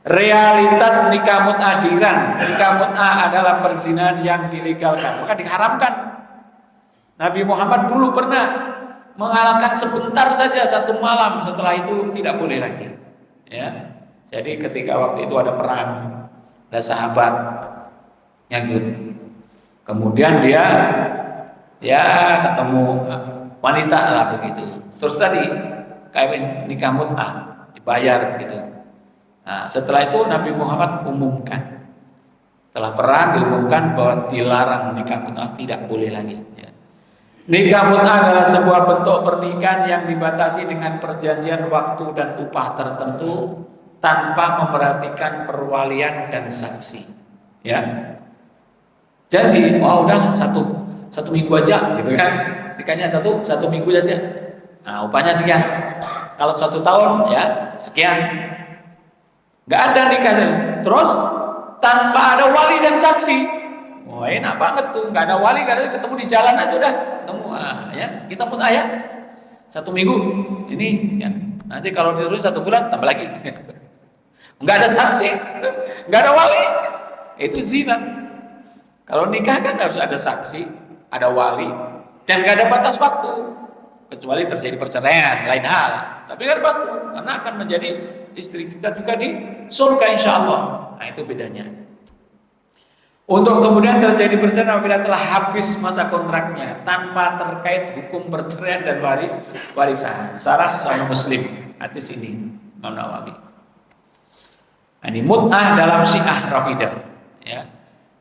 Realitas nikah mut'ah di Iran, nikah mut'ah adalah perzinahan yang dilegalkan, maka diharamkan. Nabi Muhammad dulu pernah menghalalkan sebentar saja, 1 malam, setelah itu tidak boleh lagi. Ya, jadi ketika waktu itu ada perang, ada sahabat nyangkut, kemudian dia ya ketemu wanita lah begitu, terus tadi kawin nikah mut'ah dibayar begitu. Nah, setelah itu Nabi Muhammad umumkan, setelah perang diumumkan bahwa dilarang nikah mut'ah, tidak boleh lagi. Ya. Nikah mut'ah adalah sebuah bentuk pernikahan yang dibatasi dengan perjanjian waktu dan upah tertentu tanpa memperhatikan perwalian dan saksi. Ya, janji, udah satu minggu aja, gitu kan? Nikahnya satu minggu aja. Nah, upahnya sekian. Kalau 1 tahun, ya sekian. Nggak ada nikah, terus tanpa ada wali dan saksi. Wah, enak banget tuh, nggak ada wali, karena ketemu di jalan aja udah ketemu. Ya kita mut'ah ya 1 minggu ini, ya. Nanti kalau diturunin 1 bulan tambah lagi. Nggak ada saksi, nggak ada wali, itu zina. Kalau nikah kan harus ada saksi, ada wali, dan nggak ada batas waktu, kecuali terjadi perceraian, lain hal. Tapi kan pasti, karena akan menjadi istri kita juga di surga insya Allah. Nah, itu bedanya. Untuk kemudian terjadi perceraian apabila telah habis masa kontraknya tanpa terkait hukum perceraian dan warisan. Sarah Sahih Muslim hadis ini Imam Nawawi. Ini mut'ah dalam Syiah Rafidah. Ya.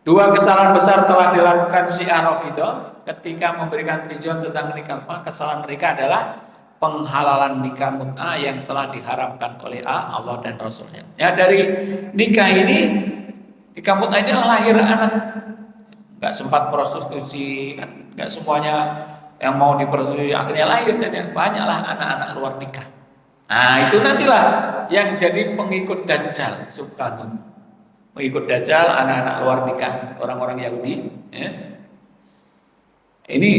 2 kesalahan besar telah dilakukan Syiah Rafidah ketika memberikan tinjauan tentang nikah mut'ah. Kesalahan mereka adalah penghalalan nikah mut'ah yang telah diharamkan oleh Allah dan Rasulnya. Ya, dari nikah ini, nikah mut'ah ini lahir anak, nggak sempat prostitusi, nggak semuanya yang mau diprostitusi akhirnya lahir saja, banyaklah anak-anak luar nikah. Nah, itu nantilah yang jadi pengikut Dajjal, subhanallah. Pengikut Dajjal, anak-anak luar nikah, orang-orang Yahudi. Ya. Ini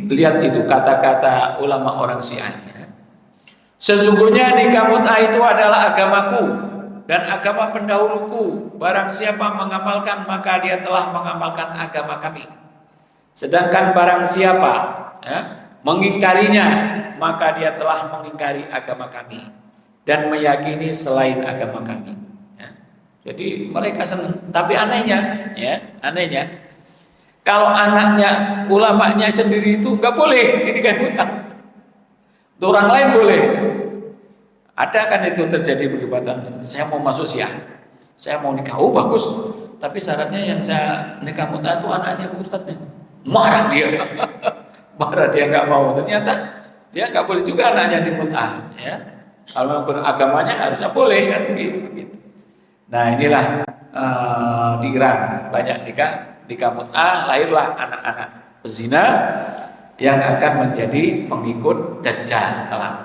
lihat itu kata-kata ulama orang Syiah. Sesungguhnya nikah mut'ah itu adalah agamaku dan agama pendahuluku. Barang siapa mengamalkan, maka dia telah mengamalkan agama kami. Sedangkan barang siapa mengingkarinya, maka dia telah mengingkari agama kami dan meyakini selain agama kami. Ya. Jadi mereka senang. Tapi anehnya, kalau anaknya, ulamanya sendiri itu nggak boleh ini kan mut'ah. Orang lain boleh. Ada kan itu terjadi perdebatan. Saya mau masuk Syiah, saya mau nikah. Oh bagus. Tapi syaratnya yang saya nikah mut'ah itu anaknya ustadznya. Marah dia, marah dia nggak mau. Ternyata dia nggak boleh juga anaknya di mut'ah. Ya. Kalau beragamanya harusnya boleh kan begitu. Nah inilah di Iran banyak nikah mut'ah, lahirlah anak-anak pezina yang akan menjadi pengikut Dajjal kelak.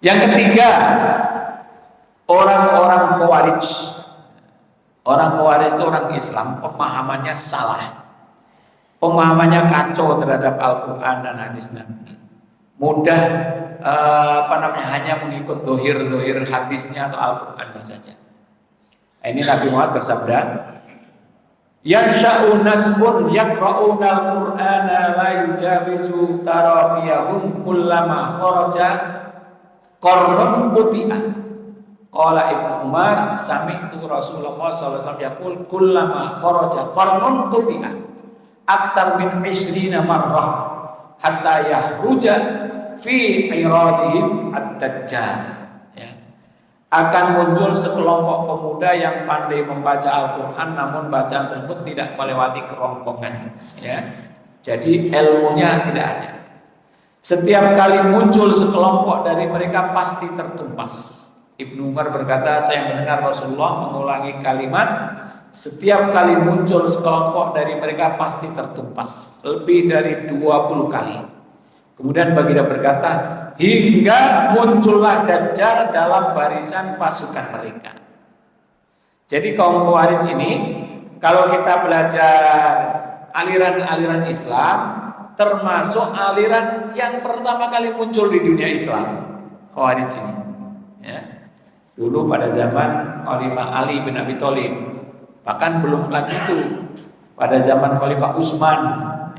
Yang ketiga, orang-orang Khawarij. Orang Khawarij itu orang Islam, pemahamannya salah. Pemahamannya kacau terhadap Al-Qur'an dan hadis Nabi. Mudah hanya mengikut dohir hadisnya atau Al-Qur'an saja. Ini Nabi Muhammad bersabda, yansha'u nasbun yaqra'una al-Qur'ana la yujawizu taraqiyahum kullama kharaja qarnun quti'an. Qala Ibnu Umar sami'tu Rasulullah sallallahu alaihi wasallam yaqul kullama kharaja qarnun quti'an aksar min 20 marrah hatta yahruja fi iradihim ad-dajjal. Akan muncul sekelompok pemuda yang pandai membaca Al-Quran, namun bacaan tersebut tidak melewati kerongkongan. Ya. Jadi ilmunya tidak ada. Setiap kali muncul sekelompok dari mereka pasti tertumpas. Ibnu Umar berkata, saya mendengar Rasulullah mengulangi kalimat, setiap kali muncul sekelompok dari mereka pasti tertumpas. Lebih dari 20 kali. Kemudian baginda berkata, hingga muncullah Dajjal dalam barisan pasukan mereka. Jadi kaum Khawarij ini, kalau kita belajar aliran-aliran Islam, termasuk aliran yang pertama kali muncul di dunia Islam, Khawarij ini. Ya. Dulu pada zaman Khalifah Ali bin Abi Thalib, bahkan belum lagi itu pada zaman Khalifah Utsman,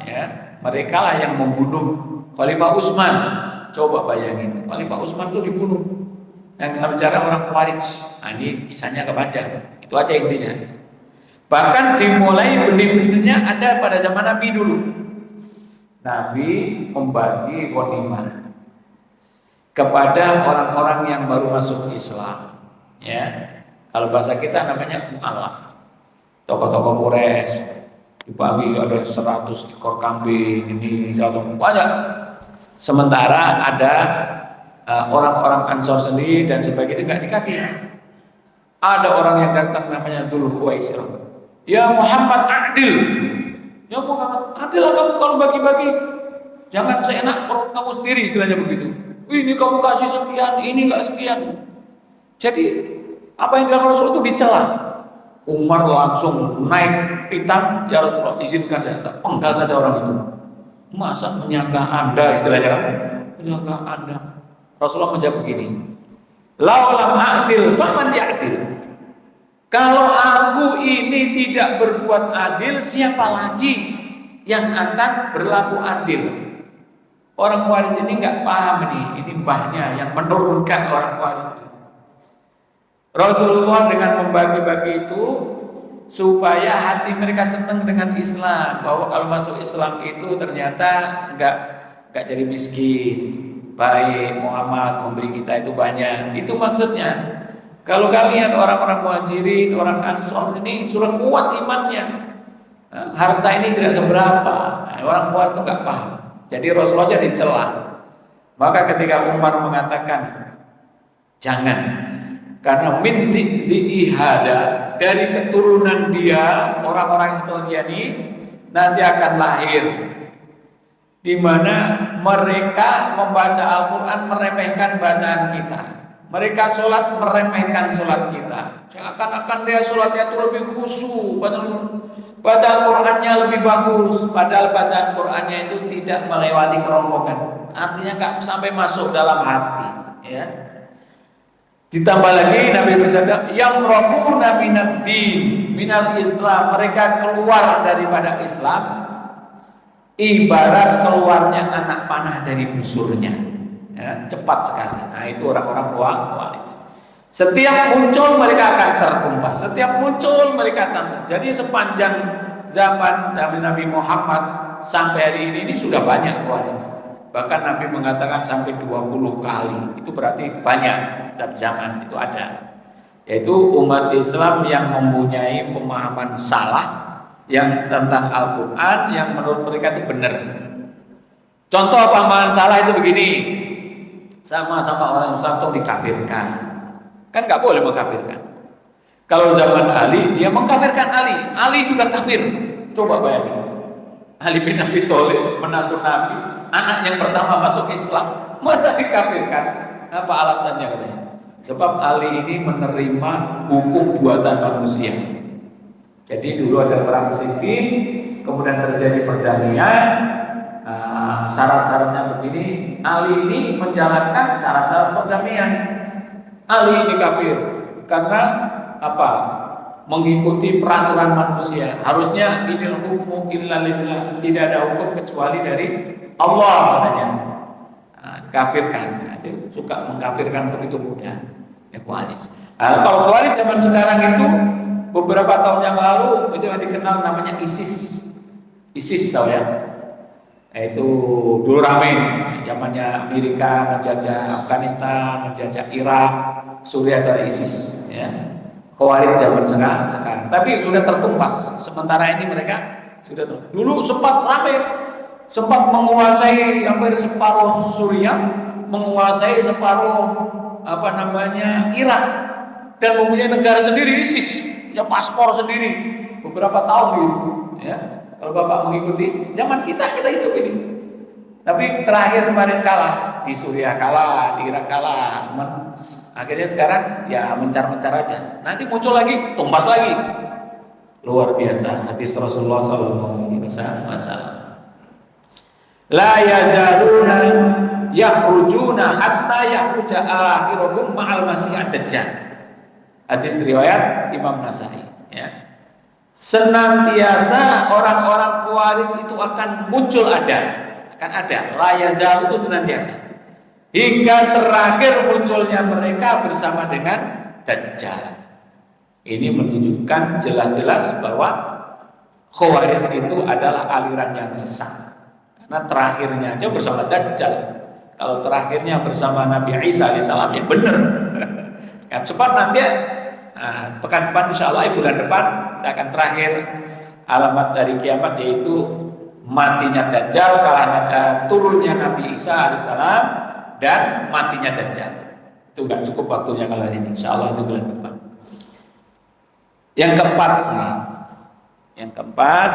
ya, mereka lah yang membunuh Khalifah Utsman. Coba bayangin, Khalifah Utsman itu dibunuh yang dalam bicara orang Khawarij. Nah, ini kisahnya kebaca. Itu aja intinya. Bahkan dimulai benih-benihnya ada pada zaman Nabi dulu. Nabi membagi ghanimah kepada orang-orang yang baru masuk Islam. Ya, kalau bahasa kita namanya mu'alaf. Tokoh-tokoh Quraisy dibagi ada 100 ekor kambing, ini 100 banyak. Sementara ada orang-orang Ansor sendiri dan sebagainya nggak dikasih. Ada orang yang datang namanya Dzul Khuwaisirah. Ya Muhammad adil. Ya Muhammad adil lah kamu kalau bagi-bagi. Jangan seenak perut kamu sendiri, istilahnya begitu. Ini kamu kasih sekian, ini nggak sekian. Jadi apa yang dilakukan Rasul itu dicela. Umar langsung naik pitam, ya Rasulullah izinkan saya, penggal saja orang itu. Masa menyangka Anda, istilahnya kan? Menyangka Anda. Rasulullah menjawab begini, laulam adil, faman ya'dil. Kalau aku ini tidak berbuat adil, siapa lagi yang akan berlaku adil? Orang waris ini nggak paham nih, ini mbahnya yang menurunkan orang waris. Rasulullah dengan membagi-bagi itu supaya hati mereka senang dengan Islam, bahwa kalau masuk Islam itu ternyata nggak jadi miskin, baik, Muhammad memberi kita itu banyak. Itu maksudnya. Kalau kalian orang-orang Muhajirin, orang Ansor ini sudah kuat imannya, harta ini tidak seberapa. Orang puas itu nggak paham. Jadi Rasulullah jadi celah. Maka ketika Umar mengatakan jangan, karena minti diihada, dari keturunan dia orang-orang seperti ini nanti akan lahir di mana mereka membaca Al-Quran meremehkan bacaan kita, mereka sholat meremehkan sholat kita. Seakan-akan dia sholatnya itu lebih khusyuk, baca Al-Qurannya lebih bagus, padahal bacaan Qurannya itu tidak melewati kerongkongan, artinya nggak sampai masuk dalam hati. Ya. Ditambah lagi Nabi bersabda, yang rohuna minad din, minal Islam, mereka keluar daripada Islam ibarat keluarnya anak panah dari busurnya, ya, cepat sekali. Nah itu orang-orang Khawarij. Setiap muncul mereka akan tertumpah, setiap muncul mereka akan. Jadi sepanjang zaman Nabi Muhammad sampai hari ini sudah banyak Khawarij. Bahkan Nabi mengatakan sampai 20 kali. Itu berarti banyak dalam zaman itu ada. Yaitu umat Islam yang mempunyai pemahaman salah yang tentang Al-Quran yang menurut mereka itu benar. Contoh pemahaman salah itu begini, sama-sama orang Islam itu dikafirkan. Kan nggak boleh mengkafirkan. Kalau zaman Ali, dia mengkafirkan Ali. Ali sudah kafir. Coba bayangin. Ali bin Abi Thalib, menantu Nabi, anak yang pertama masuk Islam, masa dikafirkan? Apa alasannya katanya? Sebab Ali ini menerima hukum buatan manusia. Jadi dulu ada perang sivil, kemudian terjadi perdamaian. Syarat-syaratnya begini, Ali ini menjalankan syarat-syarat perdamaian. Ali ini kafir karena apa? Mengikuti peraturan manusia. Harusnya inil hukmu illa lillah, tidak ada hukum kecuali dari Allah katanya. Kafirkan, dia suka mengkafirkan begitu mudah. Ya Khawarij. Kalau Khawarij zaman sekarang itu beberapa tahun yang lalu itu yang dikenal namanya ISIS. ISIS tahu ya? Itu dulu ramai zamannya Amerika menjajah Afghanistan, menjajah Irak, Suriah, dari ISIS. Ya. Khawarij zaman sekarang, tapi sudah tertumpas. Sementara ini mereka sudah dulu sempat ramai, sempat menguasai hampir separuh Suriah, menguasai separuh Irak, dan mempunyai negara sendiri ISIS, punya paspor sendiri beberapa tahun gitu. Ya, kalau Bapak mengikuti zaman kita hidup ini. Tapi terakhir kemarin kalah di Suriah, kalah di Irak, kalah. Akhirnya sekarang ya mencar-mencar aja. Nanti muncul lagi, tumbas lagi. Luar biasa hadis Rasulullah SAW. La yazaluna yakhrujuna hatta yakhruja akhiruhum ma'al masih ad-dajjal. Hadis riwayat Imam Nasai, ya. Senantiasa orang-orang Khawarij itu akan muncul, akan ada, la yazal itu senantiasa, hingga terakhir munculnya mereka bersama dengan Dajjal. Ini menunjukkan jelas-jelas bahwa Khawarij itu adalah aliran yang sesat, karena terakhirnya aja bersama Dajjal. Kalau terakhirnya bersama Nabi Isa alaihissalam, ya benar. Ya, cepat nanti, pekan depan insyaallah, bulan depan kita akan terakhir alamat dari kiamat, yaitu matinya Dajjal, turunnya Nabi Isa alaihissalam, dan matinya Dajjal. Itu nggak cukup waktunya kalau hari ini, insyaallah itu bulan depan. Yang keempat,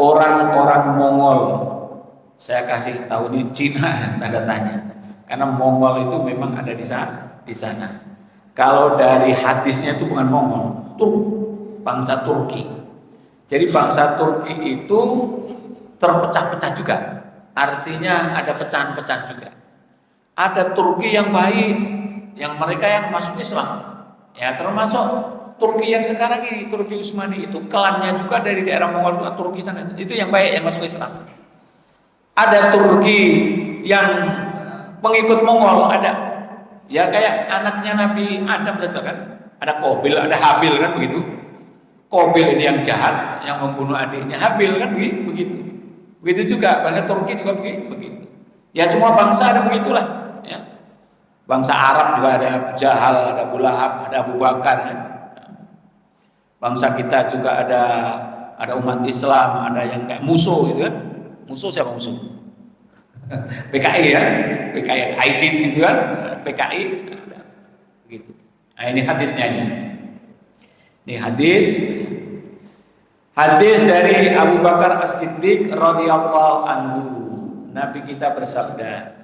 orang-orang Mongol. Saya kasih tahu ini Cina, tanda tanya, karena Mongol itu memang ada di sana. Kalau dari hadisnya itu bukan Mongol, bangsa Turki. Jadi bangsa Turki itu terpecah-pecah juga. Artinya ada pecahan-pecahan juga. Ada Turki yang baik, yang mereka yang masuk Islam. Ya, termasuk Turki yang sekarang ini, Turki Utsmani itu klannya juga dari daerah Mongol, Turki sana. Itu yang baik, yang masuk Islam. Ada Turki yang pengikut Mongol, ada. Ya kayak anaknya Nabi Adam saja kan. Ada Qabil, ada Habil kan begitu. Qabil ini yang jahat, yang membunuh adiknya Habil kan begitu. Begitu juga bangsa Turki juga begitu. Ya semua bangsa ada begitulah. Ya. Bangsa Arab juga ada Abu Jahal, ada Abu Lahab, ada Abu Bakar. Ya. Bangsa kita juga ada umat Islam, ada yang kayak musuh gitu kan. Musuh siapa musuh? PKI ya, PKI Aidin gitu kan, PKI gitu. Nah ini hadisnya ini. Ini hadis dari Abu Bakar As-Siddiq radhiyallahu anhu. Nabi kita bersabda,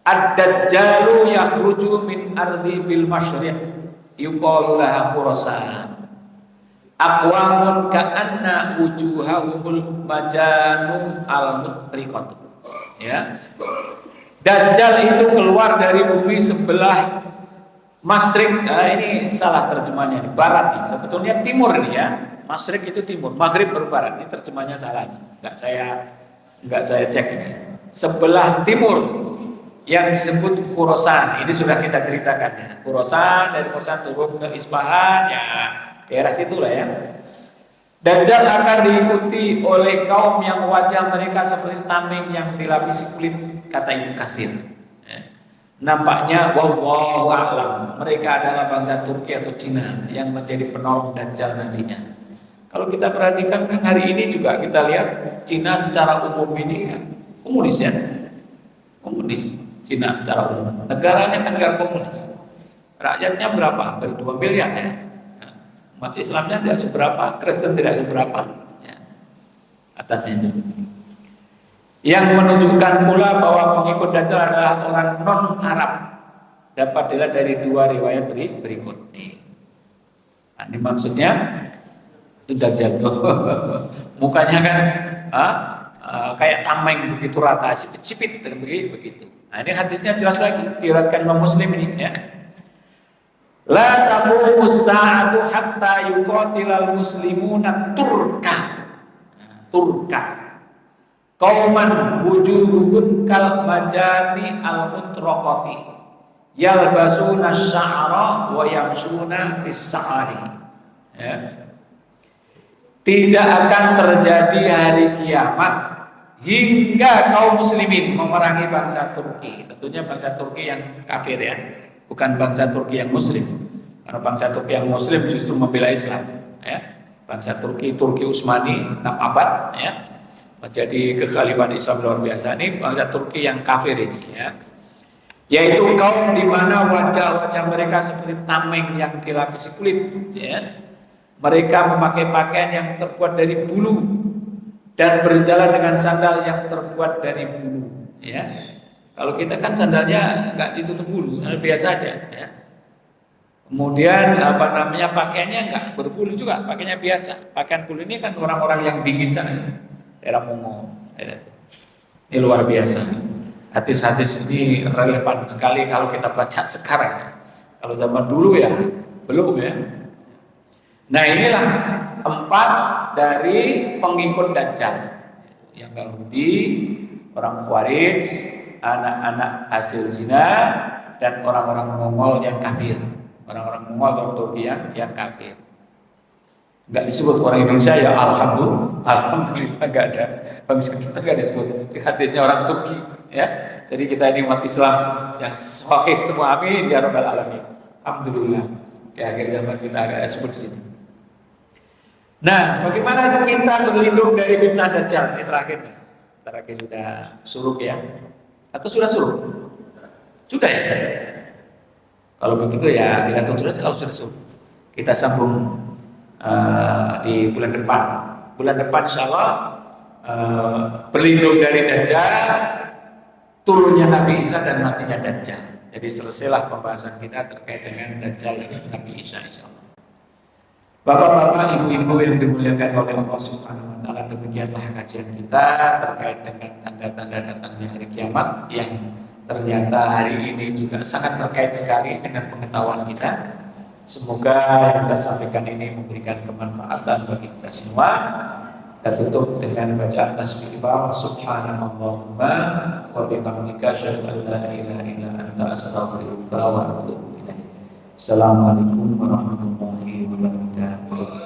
"Ad-Dajjalu yakhruju min ardi bil masyriq yuqalu laha Khurasan. Aqwamun ka'anna wujuhahumul majanu al-mutriqatu." Ya. Dajjal itu keluar dari bumi sebelah Masyriq. Ini salah terjemahnya, ini barat nih. Sebetulnya timur ini ya. Masyriq itu timur, maghrib baru barat. Ini terjemahnya salah. Enggak saya cek ini. Sebelah timur yang disebut Khurasan. Ini sudah kita ceritakan ya. Khurasan, dari Khurasan turun ke Isfahan, ya daerah situlah ya. Dajjal akan diikuti oleh kaum yang wajah mereka seperti tameng yang dilapisi kulit, kata Ibnu Katsir. Ya. Nampaknya wallahu a'lam, mereka adalah bangsa Turki atau Cina yang menjadi penolong Dajjal nantinya. Kalau kita perhatikan kan hari ini juga kita lihat Cina secara umum ini kan komunis ya. Komunis Cina secara umum. Negaranya kan negara komunis. Rakyatnya berapa? Hampir 2 miliar ya. Umat Islamnya tidak seberapa, Kristen tidak seberapa, ya. Atasnya itu. Yang menunjukkan pula bahwa pengikut Dajjal adalah orang non-Arab dapat dilihat dari 2 riwayat berikut. Nah, ini maksudnya itu Dajjal. Mukanya kan kayak tameng begitu rata, sipit-sipit begitu. Nah, ini hadisnya jelas lagi diriwayatkan Imam Muslim ini ya. La taqumu as-sa'atu hatta yuqatilal muslimuna turka qauman wujuhun kal majani al-mutraqati yalbasuna asy-sya'ra wa yamshuna fis-sa'ari. Ya. Tidak akan terjadi hari kiamat hingga kaum muslimin memerangi bangsa Turki. Tentunya bangsa Turki yang kafir ya. Bukan bangsa Turki yang muslim. Karena bangsa Turki yang muslim justru membela Islam ya. Bangsa Turki Utsmani 6 abad ya. Menjadi kekhalifahan Islam luar biasa. Ini bangsa Turki yang kafir ini ya. Yaitu kaum di mana wajah-wajah mereka seperti tameng yang dilapisi kulit ya. Mereka memakai pakaian yang terbuat dari bulu dan berjalan dengan sandal yang terbuat dari bulu ya. Kalau kita kan sandalnya nggak ditutup bulu, biasa aja ya. Kemudian pakaiannya nggak berbulu juga, pakainya biasa. Pakaian bulu ini kan orang-orang yang dingin sana, daerah Mongol. Ini luar biasa. Hadis-hadis ini relevan sekali kalau kita baca sekarang. Kalau zaman dulu ya belum ya. Nah inilah 4 dari pengikut Dajjal. Yang Yahudi, orang Khawarij, anak-anak hasil zina, dan orang-orang Mongol yang kafir. Orang-orang Mongol atau Turki yang kafir. Enggak disebut orang Indonesia ya alhamdulillah enggak ada. Bangsa kita enggak disebut. Hadisnya orang Turki ya. Jadi kita ini umat Islam yang sahih semua, amin ya rabbal alamin. Alhamdulillah. Di akhir zaman kita agak sebut di sini. Nah, bagaimana kita berlindung dari fitnah Dajjal? Ini terakhir nih. Terakhir sudah suruh ya. Atau sudah suruh? Sudah ya? Kalau begitu ya kita tunggu saja kalau sudah suruh. Kita sambung di bulan depan. Bulan depan insya Allah berlindung dari Dajjal, turunnya Nabi Isa dan matinya Dajjal. Jadi selesailah pembahasan kita terkait dengan Dajjal dan Nabi Isa insya Allah. Bapak-bapak, ibu-ibu yang dimuliakan oleh Allah Subhanahu wa taala, demikianlah kajian kita terkait dengan tanda-tanda datangnya hari kiamat yang ternyata hari ini juga sangat terkait sekali dengan pengetahuan kita. Semoga yang kita sampaikan ini memberikan kemanfaatan bagi kita semua. Kita tutup dengan bacaan tasbih subhanallahumma wa bihamdika asyhadu an la ilaha illa anta astaghfiruka wa atubu ilaik. Assalamualaikum warahmatullahi wabarakatuh.